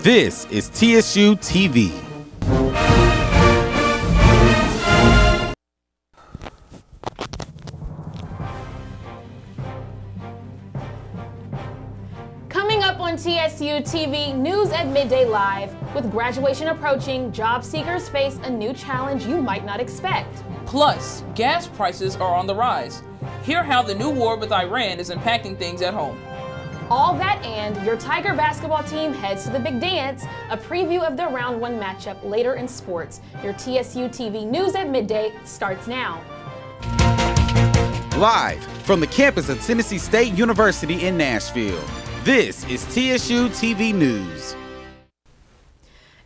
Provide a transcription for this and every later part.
This is TSU-TV. Coming up on TSU-TV, news at midday live. With graduation approaching, job seekers face a new challenge you might not expect. Plus, gas prices are on the rise. Hear how the new war with Iran is impacting things at home. All that and your Tiger basketball team heads to the big dance, a preview of their round one matchup later in sports. Your TSU-TV news at midday starts now. Live from the campus of Tennessee State University in Nashville, this is TSU-TV News.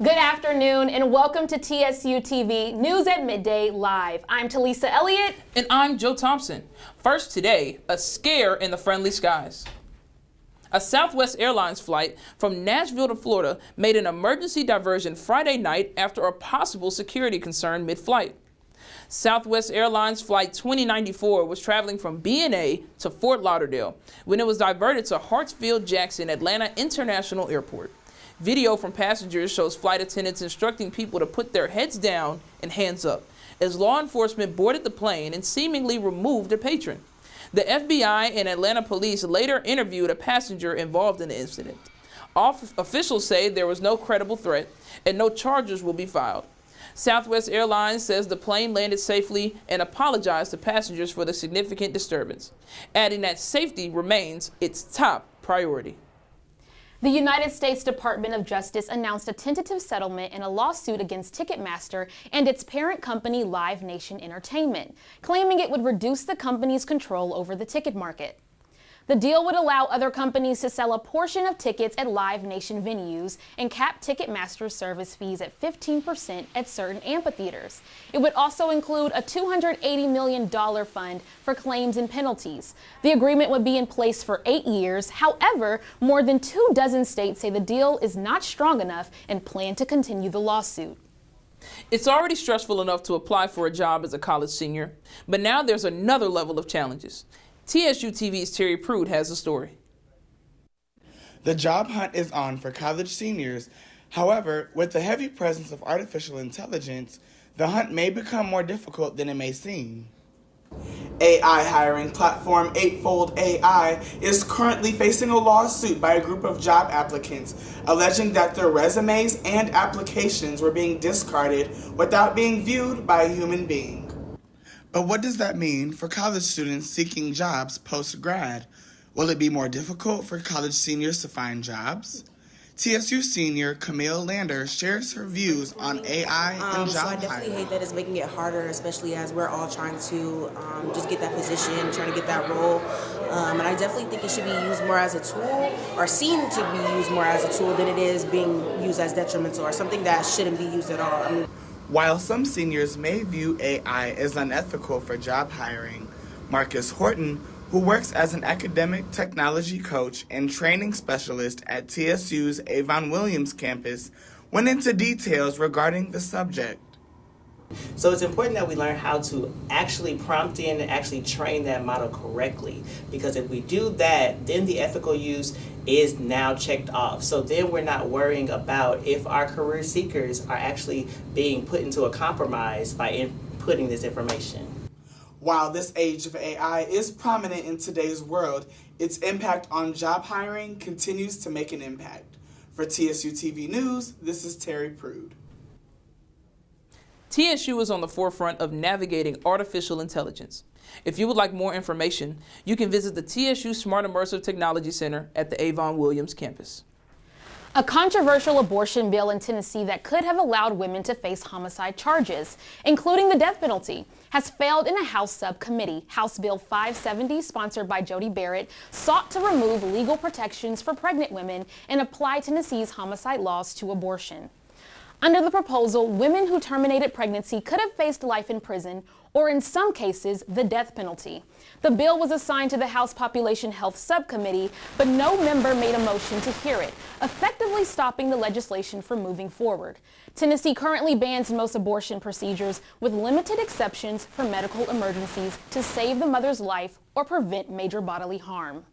Good afternoon and welcome to TSU-TV News at Midday Live. I'm Talisa Elliott. And I'm Joe Thompson. First today, a scare in the friendly skies. A Southwest Airlines flight from Nashville to Florida made an emergency diversion Friday night after a possible security concern mid-flight. Southwest Airlines Flight 2094 was traveling from BNA to Fort Lauderdale when it was diverted to Hartsfield-Jackson Atlanta International Airport. Video from passengers shows flight attendants instructing people to put their heads down and hands up as law enforcement boarded the plane and seemingly removed a patron. The FBI and Atlanta police later interviewed a passenger involved in the incident. Officials say there was no credible threat and no charges will be filed. Southwest Airlines says the plane landed safely and apologized to passengers for the significant disturbance, adding that safety remains its top priority. The United States Department of Justice announced a tentative settlement in a lawsuit against Ticketmaster and its parent company Live Nation Entertainment, claiming it would reduce the company's control over the ticket market. The deal would allow other companies to sell a portion of tickets at Live Nation venues and cap Ticketmaster's service fees at 15% at certain amphitheaters. It would also include a $280 million fund for claims and penalties. The agreement would be in place for 8 years. However, more than 24 states say the deal is not strong enough and plan to continue the lawsuit. It's already stressful enough to apply for a job as a college senior, but now there's another level of challenges. TSU-TV's Terry Prude has the story. The job hunt is on for college seniors. However, with the heavy presence of artificial intelligence, the hunt may become more difficult than it may seem. AI hiring platform Eightfold AI is currently facing a lawsuit by a group of job applicants, alleging that their resumes and applications were being discarded without being viewed by a human being. But what does that mean for college students seeking jobs post-grad? Will it be more difficult for college seniors to find jobs? TSU senior Camille Lander shares her views on AI and job hiring. I definitely hate that it's making it harder, especially as we're all trying to just get that position, trying to get that role. And I definitely think it should be used more as a tool, or seen to be used more as a tool than it is being used as detrimental or something that shouldn't be used at all. While some seniors may view AI as unethical for job hiring, Marcus Horton, who works as an academic technology coach and training specialist at TSU's Avon Williams campus, went into details regarding the subject. So it's important that we learn how to actually prompt in and actually train that model correctly, because if we do that, then the ethical use is now checked off. So then we're not worrying about if our career seekers are actually being put into a compromise by inputting this information. While this age of AI is prominent in today's world, its impact on job hiring continues to make an impact. For TSU-TV News, this is Terry Prude. TSU is on the forefront of navigating artificial intelligence. If you would like more information, you can visit the TSU Smart Immersive Technology Center at the Avon Williams campus. A controversial abortion bill in Tennessee that could have allowed women to face homicide charges, including the death penalty, has failed in a House subcommittee. House Bill 570, sponsored by Jody Barrett, sought to remove legal protections for pregnant women and apply Tennessee's homicide laws to abortion. Under the proposal, women who terminated pregnancy could have faced life in prison or, in some cases, the death penalty. The bill was assigned to the House Population Health Subcommittee, but no member made a motion to hear it, effectively stopping the legislation from moving forward. Tennessee currently bans most abortion procedures, with limited exceptions for medical emergencies to save the mother's life or prevent major bodily harm.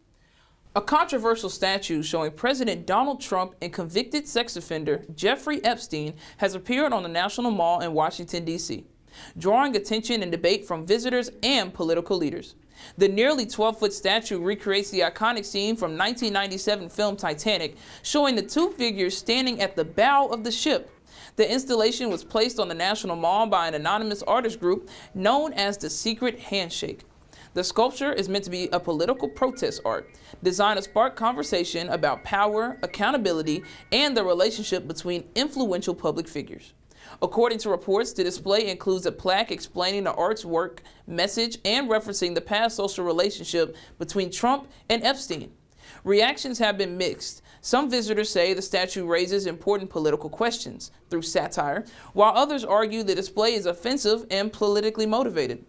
A controversial statue showing President Donald Trump and convicted sex offender Jeffrey Epstein has appeared on the National Mall in Washington, D.C., drawing attention and debate from visitors and political leaders. The nearly 12-foot statue recreates the iconic scene from 1997 film Titanic, showing the two figures standing at the bow of the ship. The installation was placed on the National Mall by an anonymous artist group known as the Secret Handshake. The sculpture is meant to be a political protest art, designed to spark conversation about power, accountability, and the relationship between influential public figures. According to reports, the display includes a plaque explaining the art's work, message, and referencing the past social relationship between Trump and Epstein. Reactions have been mixed. Some visitors say the statue raises important political questions through satire, while others argue the display is offensive and politically motivated.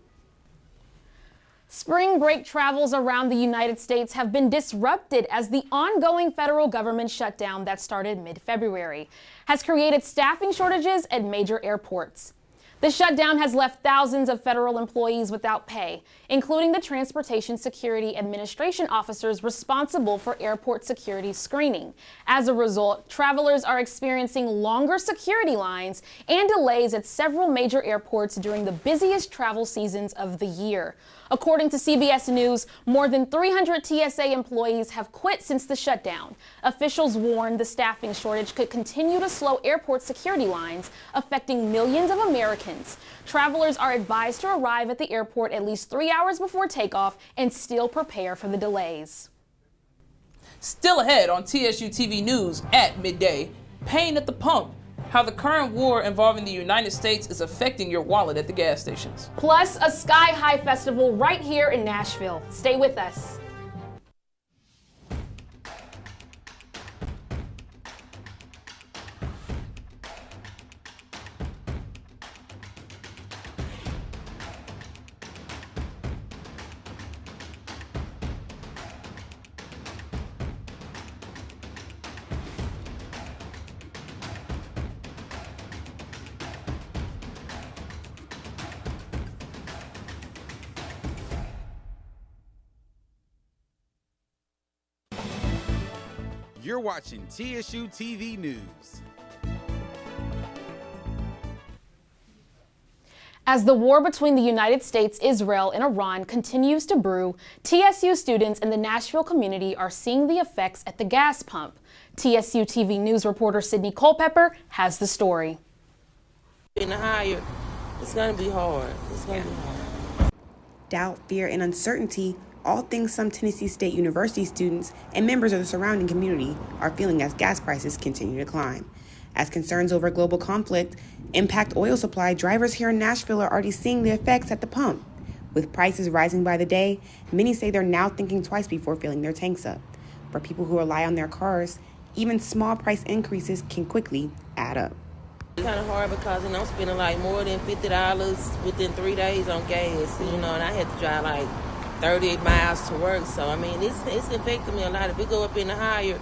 Spring break travels around the United States have been disrupted as the ongoing federal government shutdown that started mid-February has created staffing shortages at major airports. The shutdown has left thousands of federal employees without pay, including the Transportation Security Administration officers responsible for airport security screening. As a result, travelers are experiencing longer security lines and delays at several major airports during the busiest travel seasons of the year. According to CBS News, more than 300 TSA employees have quit since the shutdown. Officials warned the staffing shortage could continue to slow airport security lines, affecting millions of Americans. Travelers are advised to arrive at the airport at least 3 hours before takeoff and still prepare for the delays. Still ahead on TSU-TV News at midday, pain at the pump. How the current war involving the United States is affecting your wallet at the gas stations. Plus, a Sky High festival right here in Nashville. Stay with us. You're watching TSU-TV News. As the war between the United States, Israel, and Iran continues to brew, TSU students in the Nashville community are seeing the effects at the gas pump. TSU-TV News reporter Sydney Culpepper has the story. In the higher, it's going to be hard. It's going to be hard. Doubt, fear, and uncertainty, all things some Tennessee State University students and members of the surrounding community are feeling as gas prices continue to climb. As concerns over global conflict impact oil supply, drivers here in Nashville are already seeing the effects at the pump. With prices rising by the day, many say they're now thinking twice before filling their tanks up. For people who rely on their cars, even small price increases can quickly add up. It's kind of hard because, I'm spending like more than $50 within 3 days on gas, and I had to drive like 38 miles to work. So, it's affecting me a lot. If we go up in the higher,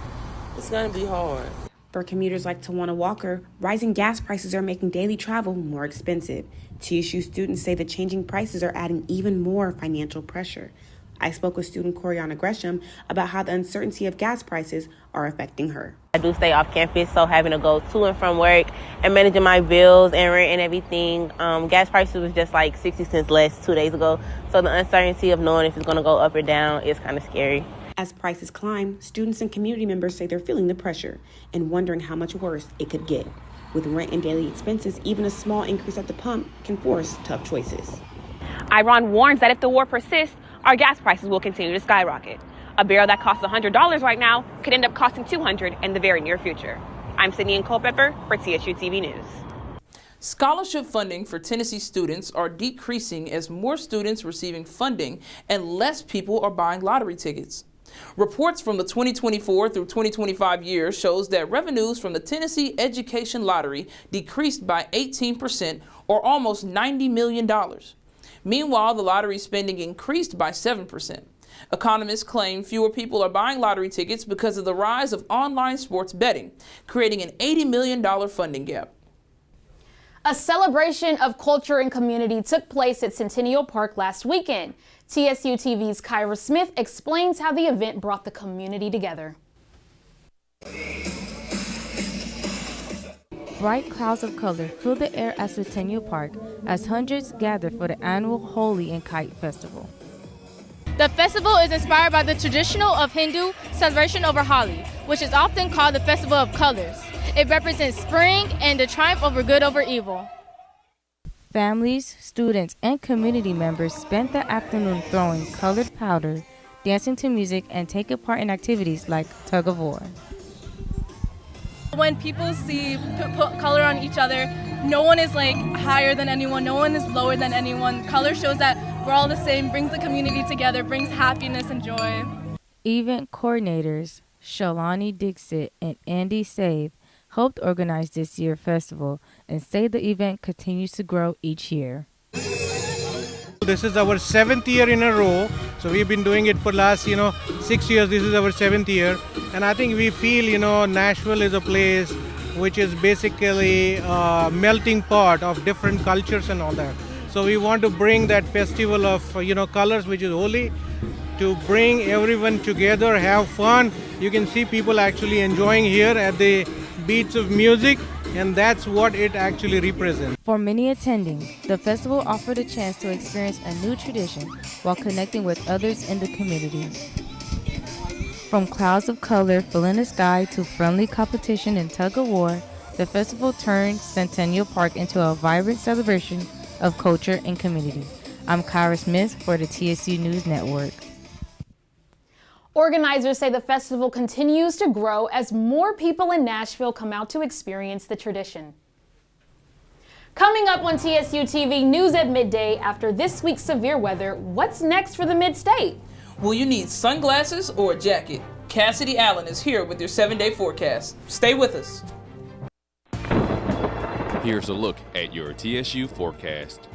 it's going to be hard. For commuters like Tawana Walker, rising gas prices are making daily travel more expensive. TSU students say the changing prices are adding even more financial pressure. I spoke with student Coriana Gresham about how the uncertainty of gas prices are affecting her. I do stay off campus, so having to go to and from work and managing my bills and rent and everything. Gas prices was just like 60 cents less 2 days ago. So the uncertainty of knowing if it's going to go up or down is kind of scary. As prices climb, students and community members say they're feeling the pressure and wondering how much worse it could get. With rent and daily expenses, even a small increase at the pump can force tough choices. Iran warns that if the war persists, our gas prices will continue to skyrocket. A barrel that costs $100 right now could end up costing $200 in the very near future. I'm Sydney Culpepper for TSU-TV News. Scholarship funding for Tennessee students are decreasing as more students receiving funding and less people are buying lottery tickets. Reports from the 2024 through 2025 year shows that revenues from the Tennessee Education Lottery decreased by 18% or almost $90 million. Meanwhile, the lottery spending increased by 7%. Economists claim fewer people are buying lottery tickets because of the rise of online sports betting, creating an $80 million funding gap. A celebration of culture and community took place at Centennial Park last weekend. TSU-TV's Kyra Smith explains how the event brought the community together. Bright clouds of color filled the air at Centennial Park as hundreds gathered for the annual Holi and Kite Festival. The festival is inspired by the traditional of Hindu celebration over Holi, which is often called the Festival of Colors. It represents spring and the triumph over good over evil. Families, students, and community members spent the afternoon throwing colored powder, dancing to music, and taking part in activities like tug of war. When people put color on each other, no one is like higher than anyone, no one is lower than anyone. Color shows that we're all the same, brings the community together, brings happiness and joy. Event coordinators Shalani Dixit and Andy Save helped organize this year's festival and say the event continues to grow each year. This is our 7th year in a row, so we've been doing it for last 6 years. This is our 7th year, and I think we feel Nashville is a place which is basically a melting pot of different cultures and all that. So we want to bring that festival of colors, which is Holi, to bring everyone together, have fun. You can see people actually enjoying here at the beats of music, and that's what it actually represents. For many attending, the festival offered a chance to experience a new tradition while connecting with others in the community. From clouds of color filling the sky to friendly competition and tug of war, the festival turned Centennial Park into a vibrant celebration of culture and community. I'm Kyra Smith for the TSU News Network. Organizers say the festival continues to grow as more people in Nashville come out to experience the tradition. Coming up on TSU-TV News at Midday, after this week's severe weather, what's next for the Mid-State? Will you need sunglasses or a jacket? Kassidy Allen is here with your 7-day forecast. Stay with us. Here's a look at your TSU forecast.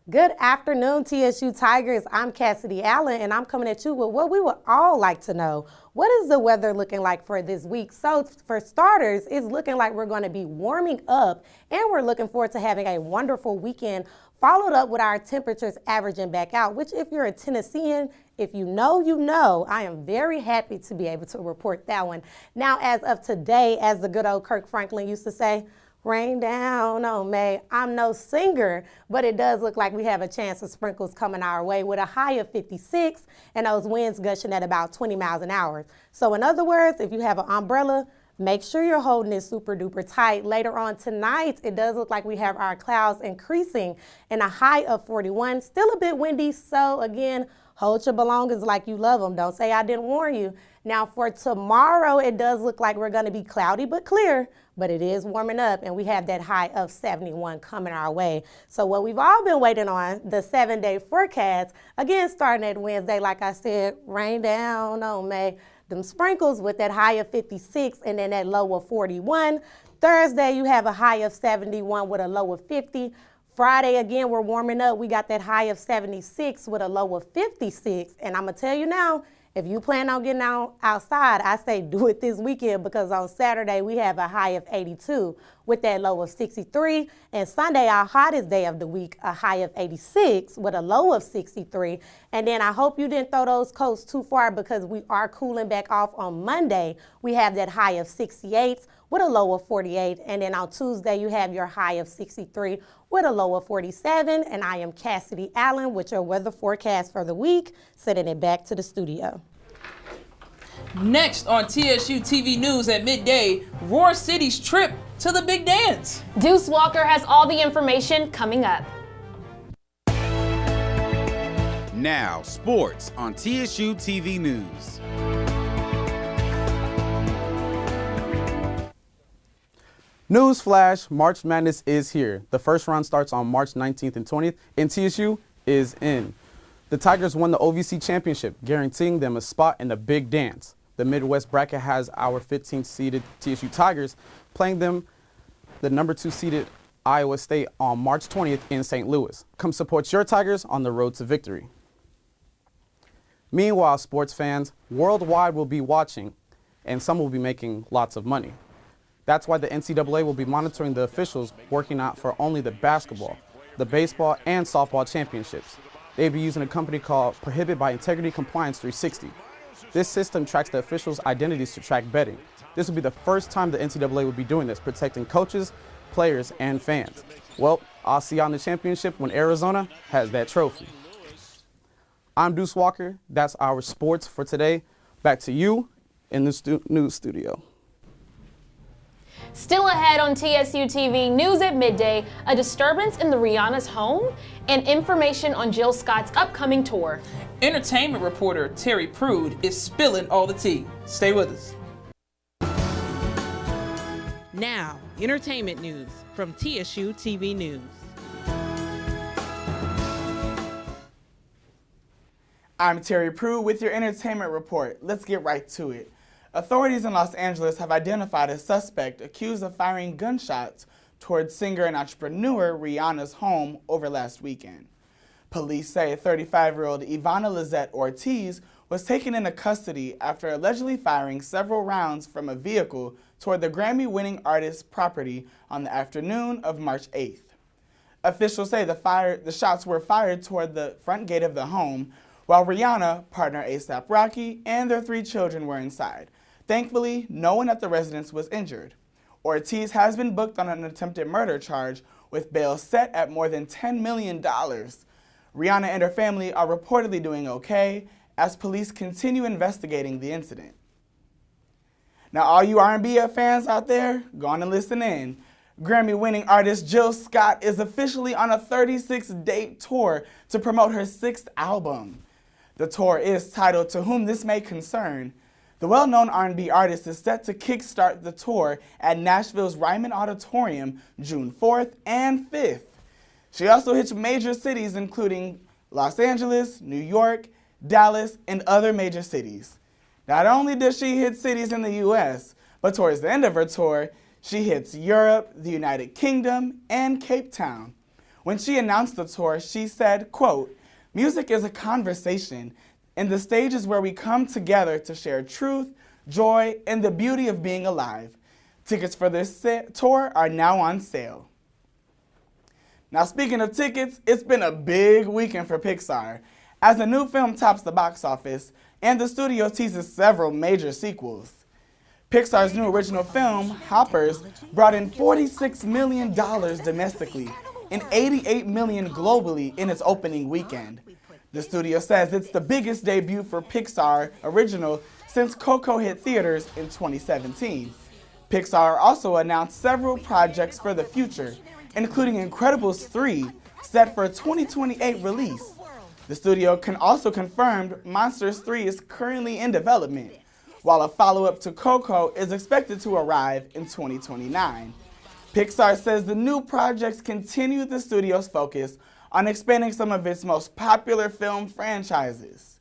Good afternoon, TSU Tigers. I'm Kassidy Allen, and I'm coming at you with what we would all like to know. What is the weather looking like for this week? So for starters, it's looking like we're going to be warming up, and we're looking forward to having a wonderful weekend, followed up with our temperatures averaging back out, which if you're a Tennessean, if you know, you know. I am very happy to be able to report that one. Now, as of today, as the good old Kirk Franklin used to say, rain down on me. I'm no singer, but it does look like we have a chance of sprinkles coming our way with a high of 56 and those winds gushing at about 20 miles an hour. So in other words, if you have an umbrella, make sure you're holding it super duper tight. Later on tonight, it does look like we have our clouds increasing and a high of 41. Still a bit windy, so again, hold your belongings like you love them. Don't say I didn't warn you. Now for tomorrow, it does look like we're going to be cloudy but clear, but it is warming up, and we have that high of 71 coming our way. So what we've all been waiting on, the 7-day forecast, again starting at Wednesday, like I said, rain down on me. Them sprinkles with that high of 56 and then that low of 41. Thursday, you have a high of 71 with a low of 50. Friday, again, we're warming up. We got that high of 76 with a low of 56. And I'm going to tell you now, if you plan on getting outside, I say do it this weekend, because on Saturday we have a high of 82 with that low of 63. And Sunday, our hottest day of the week, a high of 86 with a low of 63. And then I hope you didn't throw those coats too far, because we are cooling back off on Monday. We have that high of 68 with a low of 48. And then on Tuesday, you have your high of 63 with a low of 47. And I am Kassidy Allen with your weather forecast for the week, sending it back to the studio. Next on TSU-TV News at Midday, Roar City's trip to the Big Dance. Deuce Walker has all the information coming up. Now, sports on TSU-TV News. Newsflash, March Madness is here. The first round starts on March 19th and 20th, and TSU is in. The Tigers won the OVC championship, guaranteeing them a spot in the Big Dance. The Midwest bracket has our 15th-seeded TSU Tigers playing them, the number 2-seeded Iowa State, on March 20th in St. Louis. Come support your Tigers on the road to victory. Meanwhile, sports fans worldwide will be watching, and some will be making lots of money. That's why the NCAA will be monitoring the officials working out for only the basketball, the baseball, and softball championships. They'll be using a company called Prohibited by Integrity Compliance 360. This system tracks the officials' identities to track betting. This will be the first time the NCAA will be doing this, protecting coaches, players, and fans. Well, I'll see y'all in the championship when Arizona has that trophy. I'm Deuce Walker. That's our sports for today. Back to you in the news studio. Still ahead on TSU-TV News at Midday, a disturbance in the Rihanna's home, and information on Jill Scott's upcoming tour. Entertainment reporter Terry Prude is spilling all the tea. Stay with us. Now, entertainment news from TSU-TV News. I'm Terry Prude with your entertainment report. Let's get right to it. Authorities in Los Angeles have identified a suspect accused of firing gunshots towards singer and entrepreneur Rihanna's home over last weekend. Police say 35-year-old Ivana Lizette Ortiz was taken into custody after allegedly firing several rounds from a vehicle toward the Grammy-winning artist's property on the afternoon of March 8th. Officials say the shots were fired toward the front gate of the home, while Rihanna, partner A$AP Rocky, and their 3 children were inside. Thankfully, no one at the residence was injured. Ortiz has been booked on an attempted murder charge with bail set at more than $10 million. Rihanna and her family are reportedly doing okay as police continue investigating the incident. Now, all you R&B fans out there, go on and listen in. Grammy-winning artist Jill Scott is officially on a 36-date tour to promote her 6th album. The tour is titled To Whom This May Concern. The well-known R&B artist is set to kickstart the tour at Nashville's Ryman Auditorium June 4th and 5th. She also hits major cities including Los Angeles, New York, Dallas, and other major cities. Not only does she hit cities in the U.S., but towards the end of her tour, she hits Europe, the United Kingdom, and Cape Town. When she announced the tour, she said, quote, "Music is a conversation, and the stage is where we come together to share truth, joy, and the beauty of being alive. Tickets for this tour are now on sale." Now, speaking of tickets, it's been a big weekend for Pixar, as the new film tops the box office and the studio teases several major sequels. Pixar's new original film, Hoppers, brought in $46 million domestically and $88 million globally in its opening weekend. The studio says it's the biggest debut for Pixar original since Coco hit theaters in 2017. Pixar also announced several projects for the future, including Incredibles 3, set for a 2028 release. The studio also confirmed Monsters 3 is currently in development, while a follow-up to Coco is expected to arrive in 2029. Pixar says the new projects continue the studio's focus on expanding some of its most popular film franchises.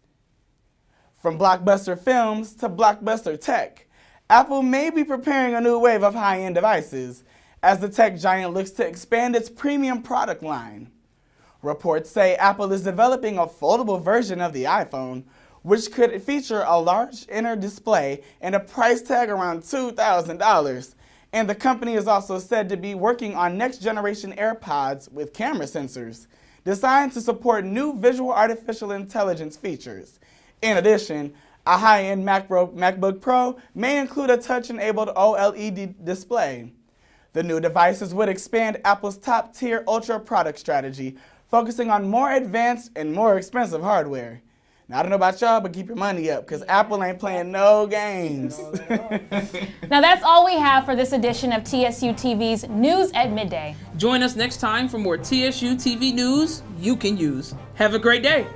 From blockbuster films to blockbuster tech, Apple may be preparing a new wave of high-end devices as the tech giant looks to expand its premium product line. Reports say Apple is developing a foldable version of the iPhone, which could feature a large inner display and a price tag around $2,000. And the company is also said to be working on next-generation AirPods with camera sensors, designed to support new visual artificial intelligence features. In addition, a high-end MacBook Pro may include a touch-enabled OLED display. The new devices would expand Apple's top-tier Ultra product strategy, focusing on more advanced and more expensive hardware. Now, I don't know about y'all, but keep your money up, because Apple ain't playing no games. Now, that's all we have for this edition of TSU-TV's News at Midday. Join us next time for more TSU-TV news you can use. Have a great day.